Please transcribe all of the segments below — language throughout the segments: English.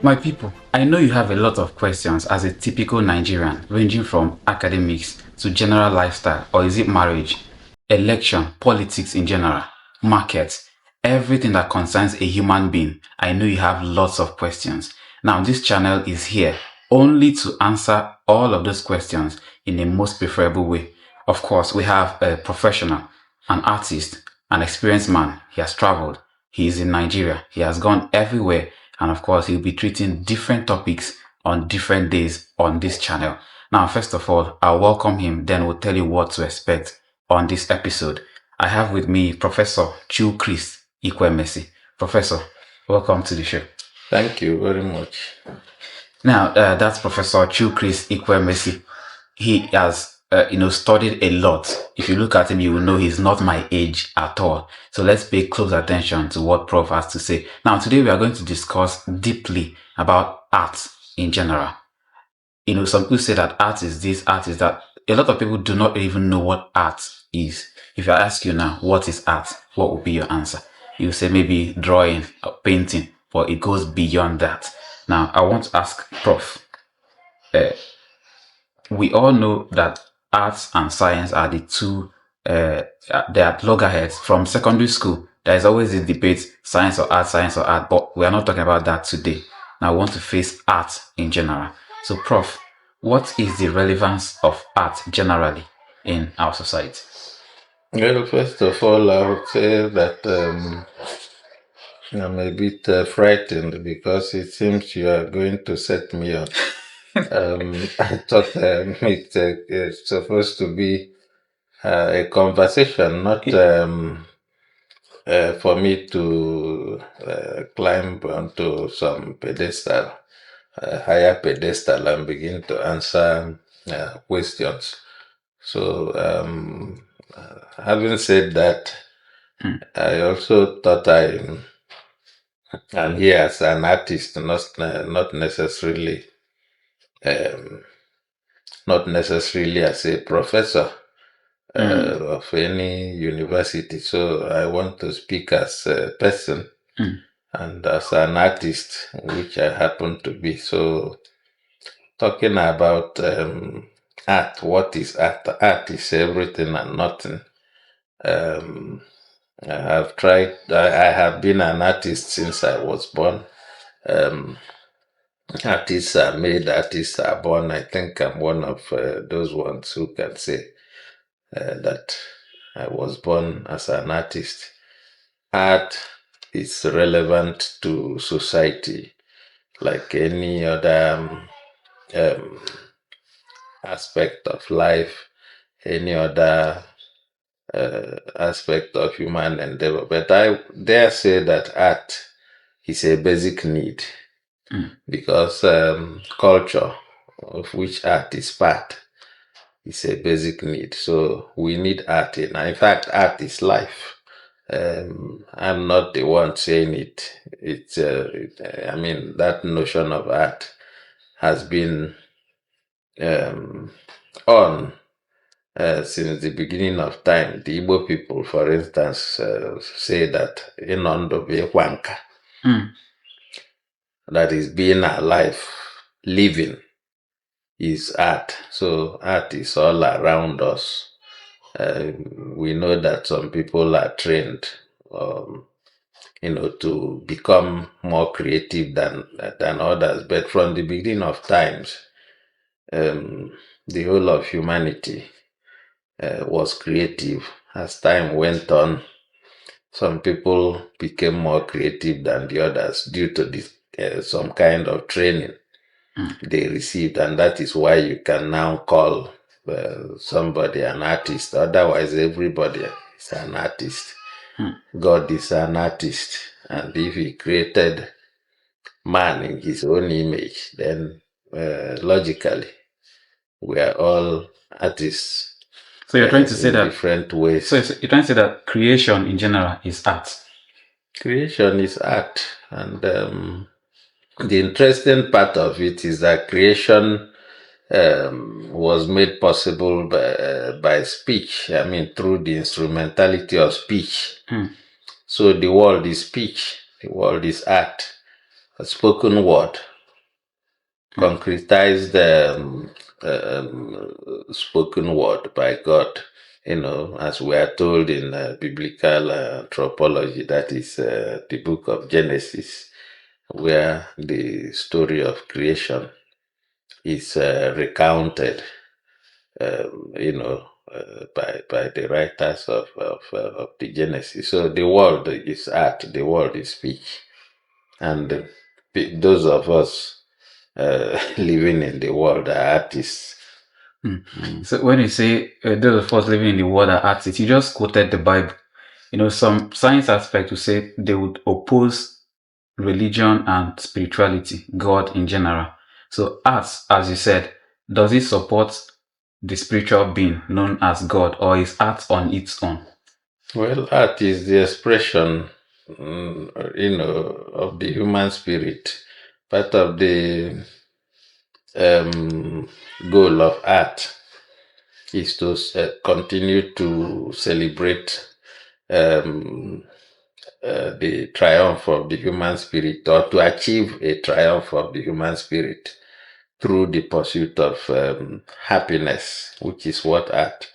My people, I know you have a lot of questions as a typical Nigerian, ranging from academics to general lifestyle, or is it marriage, election, politics in general, markets, everything that concerns a human being. I know you have lots of questions. Now, this channel is here only to answer all of those questions in the most preferable way. Of course, we have a professional, an artist, an experienced man. He has traveled. He is in Nigeria. He has gone everywhere. And of course, he'll be treating different topics on different days on this channel. Now, first of all, I'll welcome him, then we'll tell you what to expect on this episode. I have with me Professor Krydz Ikwemesi. Professor, welcome to the show. Thank you very much. Now, that's Professor Krydz Ikwemesi. He has studied a lot. If you look at him, you will know he's not my age at all. So let's pay close attention to what Prof has to say. Now, today we are going to discuss deeply about art in general. Some people say that art is this, art is that. A lot of people do not even know what art is. If I ask you now, what is art? What would be your answer? You say maybe drawing or painting, but it goes beyond that. Now, I want to ask Prof. We all know that arts and science are the two, they are loggerheads from secondary school. There is always a debate, science or art, but we are not talking about that today. Now I want to face art in general. So Prof, what is the relevance of art generally in our society? Well, first of all, I would say that I'm a bit frightened because it seems you are going to set me up. I thought it's supposed to be a conversation, not for me to climb onto some pedestal, higher pedestal, and begin to answer questions. So, having said that, I also thought I'm here as an artist, not necessarily, um, not necessarily as a professor of any university. So I want to speak as a person and as an artist, which I happen to be. So, talking about art, what is art? Art is everything and nothing. I have been an artist since I was born. Artists are made, artists are born. I think I'm one of those ones who can say that I was born as an artist. Art is relevant to society like any other um, aspect of life, any other aspect of human endeavor. But I dare say that art is a basic need because culture, of which art is part, is a basic need. So we need art in fact, art is life. I'm not the one saying it. I mean, that notion of art has been on since the beginning of time. The Igbo people, for instance, say that Inondo be Wanka. That is, being alive, living is art. So art is all around us. We know that some people are trained, to become more creative than others. But from the beginning of times, the whole of humanity was creative. As time went on, some people became more creative than the others due to this, some kind of training they received, and that is why you can now call somebody an artist. Otherwise, everybody is an artist. God is an artist, and if he created man in his own image, then logically we are all artists. So you're trying to say that different ways. So you're trying to say that creation in general is art. Creation is art, and the interesting part of it is that creation was made possible by speech. I mean, through the instrumentality of speech. So the world is speech. The world is art. A spoken word concretized spoken word by God. As we are told in biblical anthropology, that is the book of Genesis, where the story of creation is recounted, by the writers of the Genesis. So the world is art, the world is speech, and those of us living in the world are artists. So when you say those of us living in the world are artists, you just quoted the Bible. Some science aspect to say they would oppose religion and spirituality, God in general. So arts, as you said, does it support the spiritual being known as God, or is art on its own? Well, art is the expression, of the human spirit. Part of the goal of art is to continue to celebrate um, the triumph of the human spirit, or to achieve a triumph of the human spirit through the pursuit of happiness, which is what art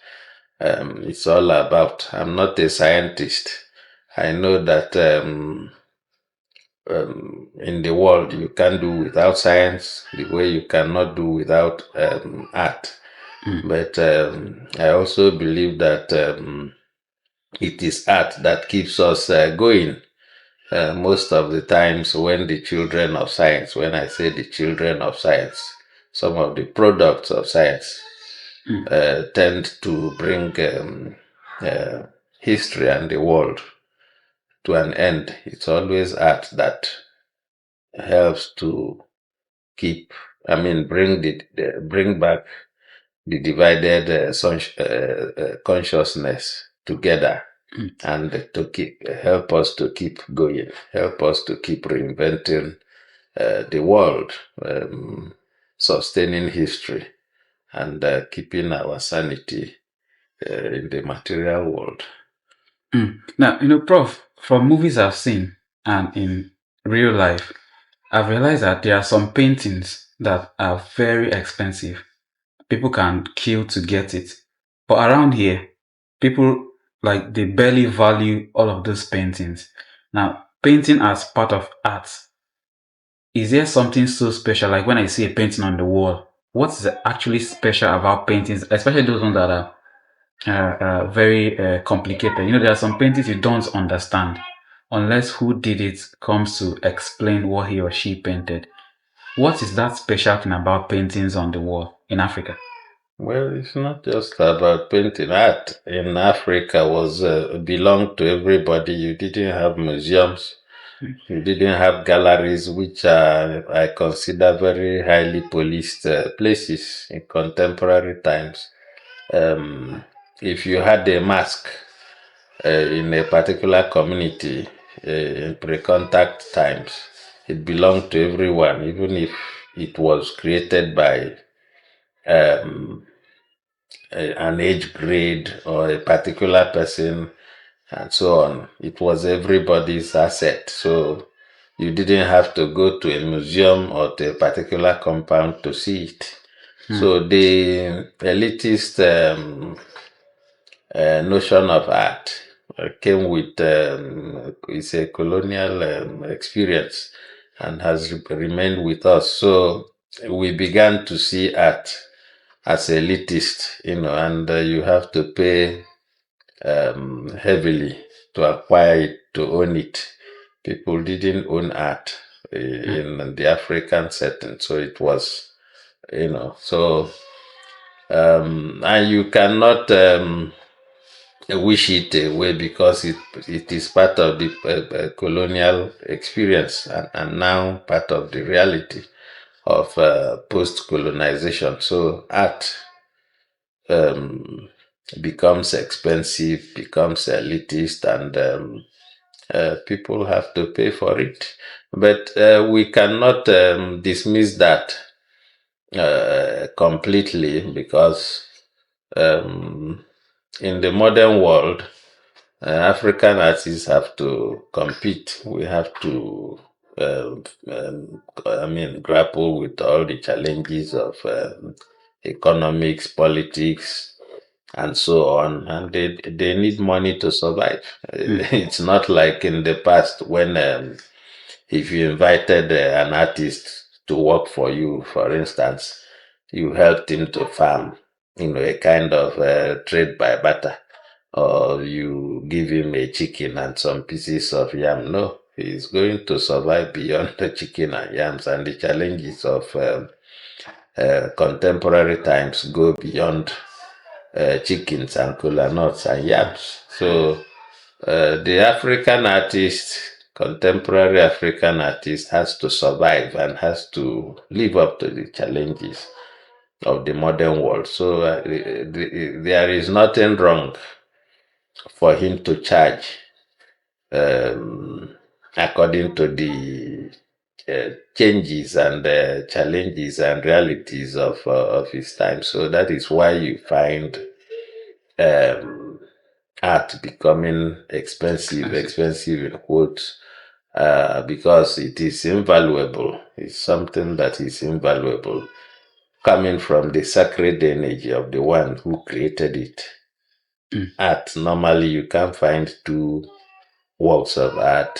is all about. I'm not a scientist. I know that in the world you can do without science the way you cannot do without art. But I also believe that it is art that keeps us going. Most of the times, when the children of science, when I say the children of science, some of the products of science tend to bring uh, history and the world to an end. It's always art that helps to keep, bring back the divided consciousness together, and to help us to keep going, help us to keep reinventing the world, sustaining history, and keeping our sanity in the material world. Now, Prof, from movies I've seen and in real life, I've realized that there are some paintings that are very expensive. People can kill to get it. But around here, people like they barely value all of those paintings. Now, painting as part of art, is there something so special? Like when I see a painting on the wall, what's actually special about paintings, especially those ones that are very complicated? There are some paintings you don't understand unless who did it comes to explain what he or she painted. What is that special thing about paintings on the wall in Africa? Well, it's not just about painting. Art in Africa was belonged to everybody. You didn't have museums. You didn't have galleries, which are, I consider, very highly policed places in contemporary times. Um, if you had a mask in a particular community in pre-contact times, it belonged to everyone, even if it was created by um, an age grade or a particular person and so on. It was everybody's asset. So you didn't have to go to a museum or to a particular compound to see it. So the elitist notion of art came with it's a colonial experience and has remained with us. So we began to see art as elitist, and you have to pay heavily to acquire it, to own it. People didn't own art in the African setting, so it was, so and you cannot wish it away, because it is part of the colonial experience, and now part of the reality of post-colonization. So art becomes expensive, becomes elitist, and people have to pay for it. But we cannot dismiss that completely, because in the modern world, African artists have to compete. We have to grapple with all the challenges of economics, politics, and so on, and they need money to survive. It's not like in the past when if you invited an artist to work for you, for instance, you helped him to farm, a kind of trade by barter, or you give him a chicken and some pieces of yam. No, he's going to survive beyond the chicken and yams, and the challenges of contemporary times go beyond chickens and kola nuts and yams. So the African artist, contemporary African artist, has to survive and has to live up to the challenges of the modern world. So there is nothing wrong for him to charge according to the changes and challenges and realities of his time. So that is why you find um, art becoming expensive in quotes, because it is invaluable. It's something that is invaluable, coming from the sacred energy of the one who created it. Art, normally you can't find two works of art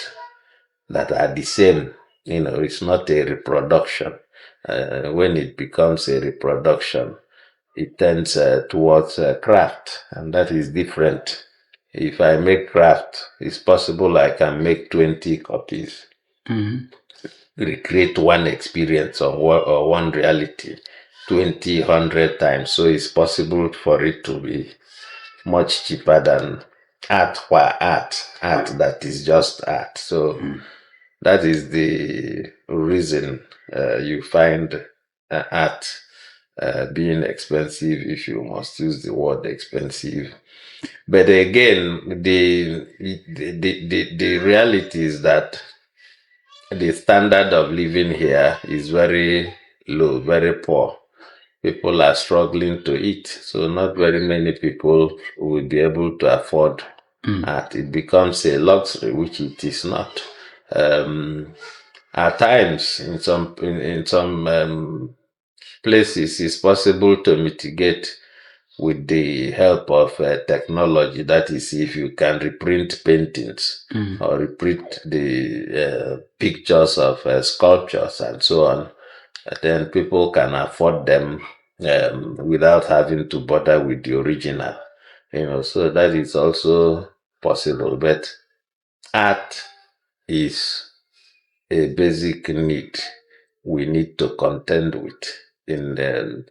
that are the same. It's not a reproduction. When it becomes a reproduction, it tends towards craft, and that is different. If I make craft, it's possible I can make 20 copies, recreate one experience or one reality 20, 100 times. So it's possible for it to be much cheaper than art art that is just art. So that is the reason you find art being expensive, if you must use the word expensive. But again, the reality is that the standard of living here is very low, very poor. People are struggling to eat, so not very many people will be able to afford art. It becomes a luxury, which it is not. At times, in some places, it's possible to mitigate with the help of technology. That is, if you can reprint paintings or reprint the pictures of sculptures and so on, then people can afford them without having to bother with the original. So that is also possible. But art is a basic need we need to contend with in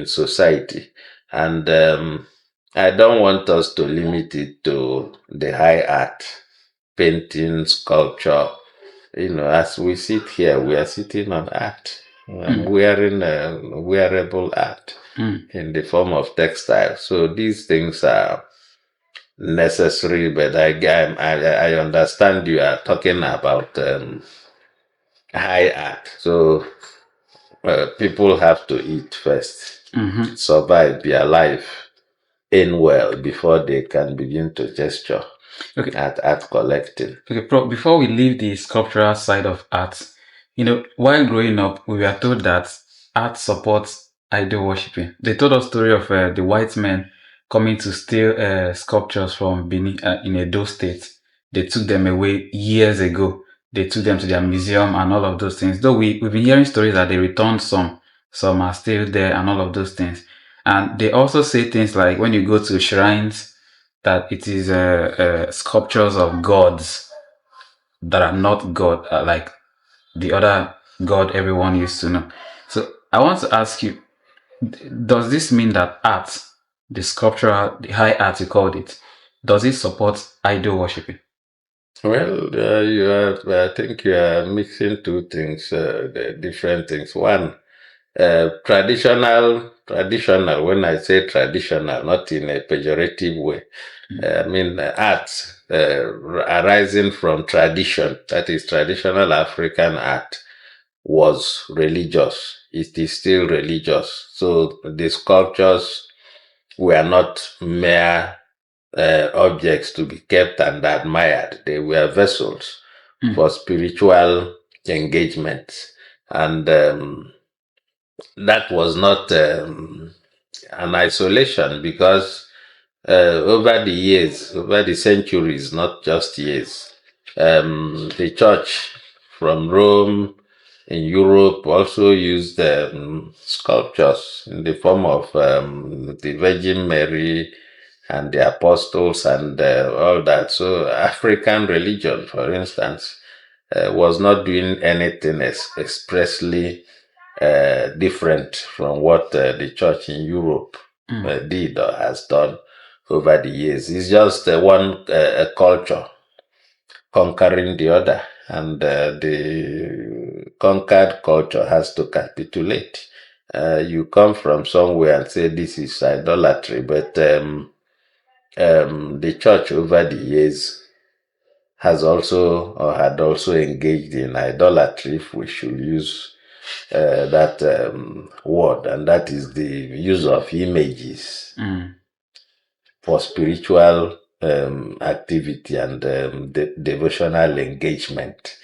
society, and I don't want us to limit it to the high art, painting, sculpture. As we sit here, we are sitting on art. I'm wearing wearable art in the form of textile. So these things are necessary, but I understand you are talking about high art. So people have to eat first, survive, be alive, earn well before they can begin to gesture at art collecting. Okay, before we leave the sculptural side of art, while growing up, we were told that art supports idol worshiping. They told us story of the white men coming to steal sculptures from Benin in Edo State. They took them away years ago. They took them to their museum and all of those things. Though we've been hearing stories that they returned some are still there and all of those things. And they also say things like when you go to shrines, that it is sculptures of gods that are not God, like the other God everyone used to know. So I want to ask you, does this mean that art, the sculptural, the high art you called it, does it support idol worshiping? Well, I think you are mixing two things, the different things. One, traditional. When I say traditional, not in a pejorative way, I mean art arising from tradition. That is, traditional African art was religious. It is still religious. So the sculptures were not mere objects to be kept and admired. They were vessels for spiritual engagement. And that was not an isolation, because over the years, over the centuries, not just years, the church from Rome in Europe also used sculptures in the form of the Virgin Mary and the apostles and all that. So African religion, for instance, was not doing anything expressly different from what the church in Europe did or has done over the years. It's just one culture conquering the other, and the conquered culture has to capitulate. You come from somewhere and say this is idolatry, but the church over the years has also or had also engaged in idolatry, if we should use that word, and that is the use of images for spiritual activity and devotional engagement,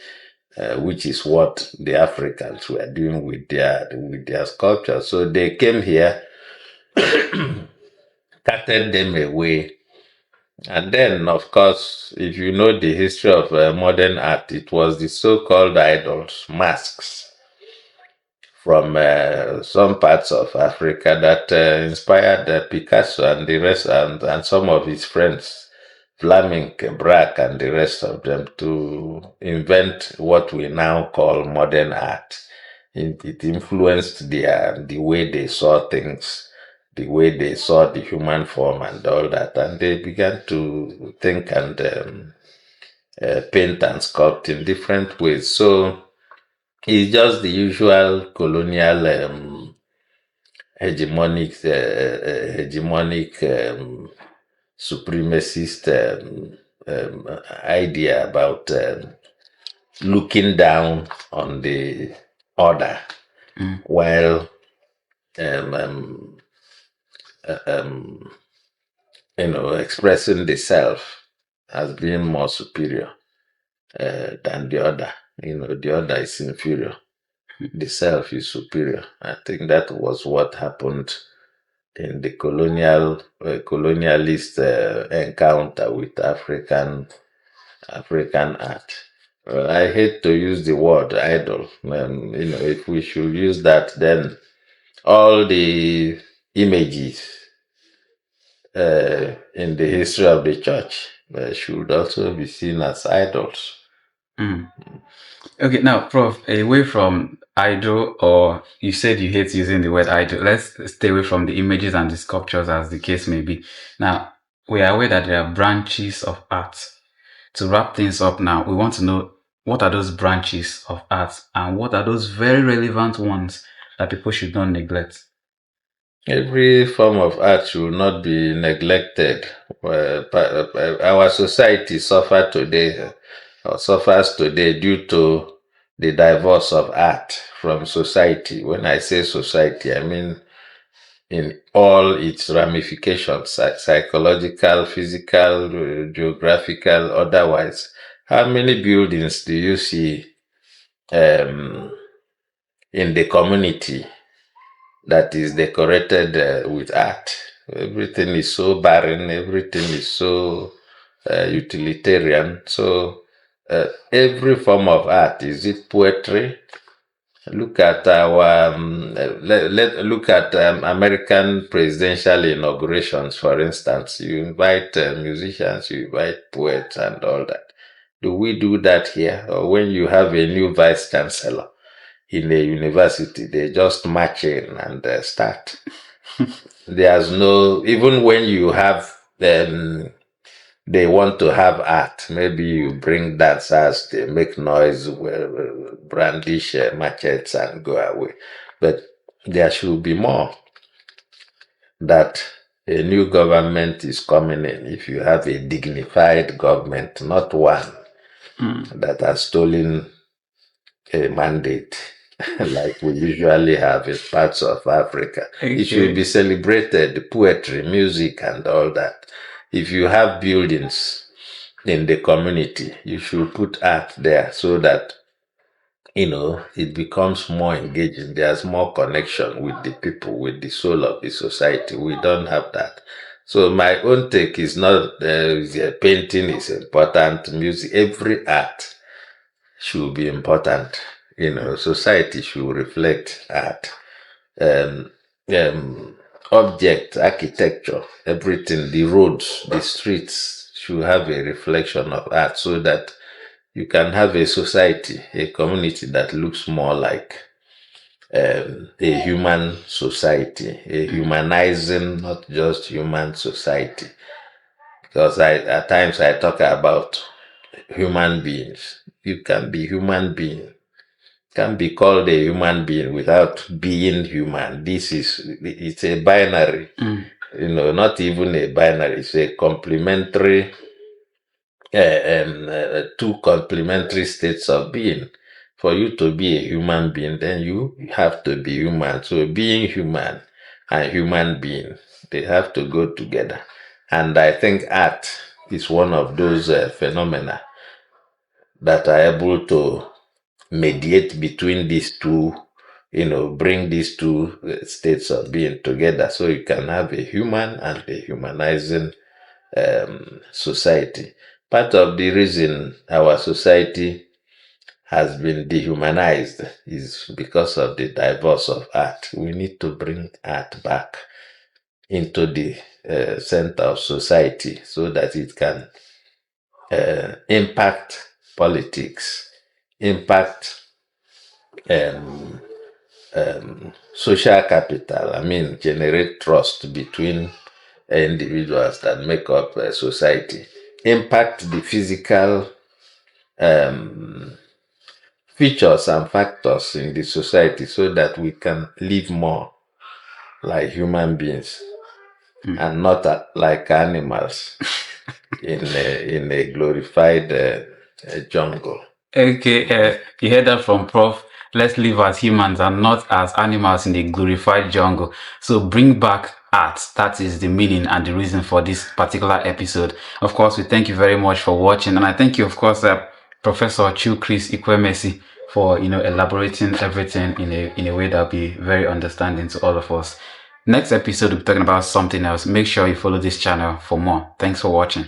which is what the Africans were doing with their sculpture. So they came here, carted them away. And then, of course, if you know the history of modern art, it was the so-called idols, masks, from some parts of Africa that inspired Picasso and the rest, and some of his friends, Flaming Braque and the rest of them, to invent what we now call modern art. It influenced the way they saw things, the way they saw the human form and all that, and they began to think and paint and sculpt in different ways. So it's just the usual colonial hegemonic supremacist idea about looking down on the other, while um, um, expressing the self as being more superior than the other. The other is inferior. The self is superior. I think that was what happened in the colonialist encounter with African art. I hate to use the word idol. If we should use that, then all the images in the history of the church should also be seen as idols. Okay, now, Prof, away from idol, or you said you hate using the word idol, let's stay away from the images and the sculptures as the case may be. Now, we are aware that there are branches of art. To wrap things up now, we want to know what are those branches of art and what are those very relevant ones that people should not neglect. Every form of art should not be neglected. Our society suffers today due to the divorce of art from society. When I say society, I mean in all its ramifications, psychological, physical, geographical, otherwise. How many buildings do you see um, in the community that is decorated with art? Everything is so barren, everything is so utilitarian. So every form of art, is it poetry? Look at our look at American presidential inaugurations, for instance. You invite musicians, you invite poets, and all that. Do we do that here? Or when you have a new vice chancellor in a university, they just march in and start. There's no, even when you have they want to have art. Maybe you bring dancers, they make noise, brandish machetes, and go away. But there should be more, that a new government is coming in. If you have a dignified government, not one that has stolen a mandate like we usually have in parts of Africa. Okay. It should be celebrated, poetry, music, and all that. If you have buildings in the community, you should put art there so that it becomes more engaging. There's more connection with the people, with the soul of the society. We don't have that. So my own take is not painting is important, music, every art should be important. Society should reflect art. Um, um, Object, architecture, everything, the roads, the streets should have a reflection of art so that you can have a society, a community that looks more like a human society, a humanizing, not just human society. Because at times I talk about human beings. You can be human being, can be called a human being without being human. It's a binary, not even a binary, it's a complementary, two complementary states of being. For you to be a human being, then you have to be human. So being human and human being, they have to go together. And I think art is one of those phenomena that are able to mediate between these two, bring these two states of being together so you can have a human and a humanizing society. Part of the reason our society has been dehumanized is because of the divorce of art. We need to bring art back into the center of society so that it can impact politics, impact um, social capital. I mean, generate trust between individuals that make up society, impact the physical um, features and factors in the society so that we can live more like human beings and not like animals in a glorified jungle. Okay, you heard that from Prof. Let's live as humans and not as animals in the glorified jungle. So bring back art. That is the meaning and the reason for this particular episode. Of course, we thank you very much for watching, and I thank you, of course, Professor Krydz Ikwemesi, for elaborating everything in a way that'll be very understanding to all of us. Next episode, we'll be talking about something else. Make sure you follow this channel for more. Thanks for watching.